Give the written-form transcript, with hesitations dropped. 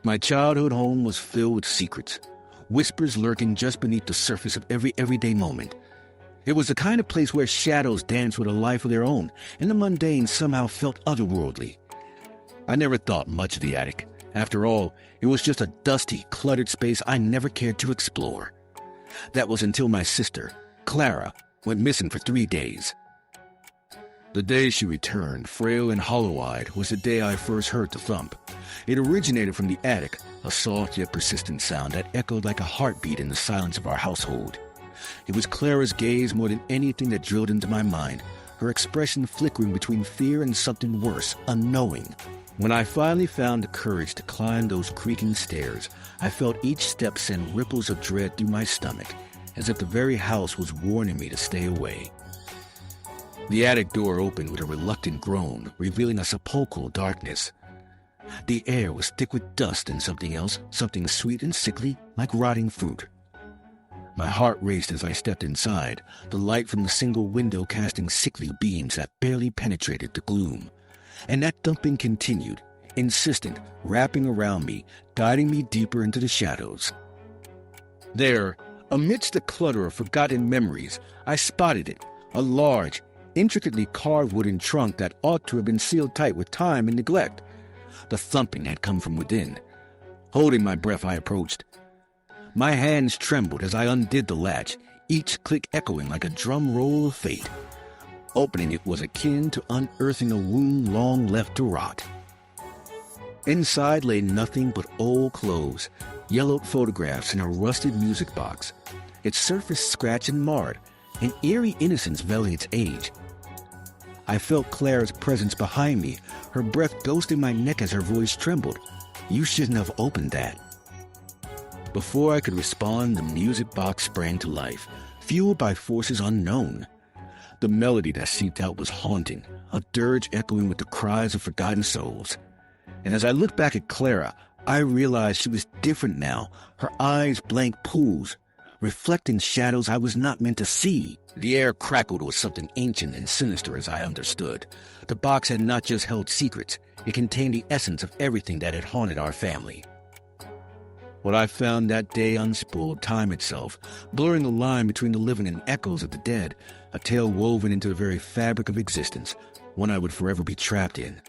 My childhood home was filled with secrets, whispers lurking just beneath the surface of every everyday moment. It was the kind of place where shadows danced with a life of their own, and the mundane somehow felt otherworldly. I never thought much of the attic. After all, it was just a dusty, cluttered space I never cared to explore. That was until my sister, Clara, went missing for 3 days. The day she returned, frail and hollow-eyed, was the day I first heard the thump. It originated from the attic, a soft yet persistent sound that echoed like a heartbeat in the silence of our household. It was Clara's gaze more than anything that drilled into my mind, her expression flickering between fear and something worse, unknowing. When I finally found the courage to climb those creaking stairs, I felt each step send ripples of dread through my stomach, as if the very house was warning me to stay away. The attic door opened with a reluctant groan, revealing a sepulchral darkness. The air was thick with dust and something else, something sweet and sickly, like rotting fruit. My heart raced as I stepped inside, the light from the single window casting sickly beams that barely penetrated the gloom. And that thumping continued, insistent, wrapping around me, guiding me deeper into the shadows. There, amidst the clutter of forgotten memories, I spotted it, a large, intricately carved wooden trunk that ought to have been sealed tight with time and neglect. The thumping had come from within. Holding my breath, I approached. My hands trembled as I undid the latch, each click echoing like a drum roll of fate. Opening it was akin to unearthing a wound long left to rot. Inside lay nothing but old clothes, yellowed photographs, and a rusted music box, its surface scratched and marred, an eerie innocence veiling its age. I felt Clara's presence behind me, her breath ghosting my neck as her voice trembled. "You shouldn't have opened that." Before I could respond, the music box sprang to life, fueled by forces unknown. The melody that seeped out was haunting, a dirge echoing with the cries of forgotten souls. And as I looked back at Clara, I realized she was different now, her eyes blank pools, reflecting shadows I was not meant to see. The air crackled with something ancient and sinister as I understood. The box had not just held secrets, it contained the essence of everything that had haunted our family. What I found that day unspooled time itself, blurring the line between the living and echoes of the dead, a tale woven into the very fabric of existence, one I would forever be trapped in.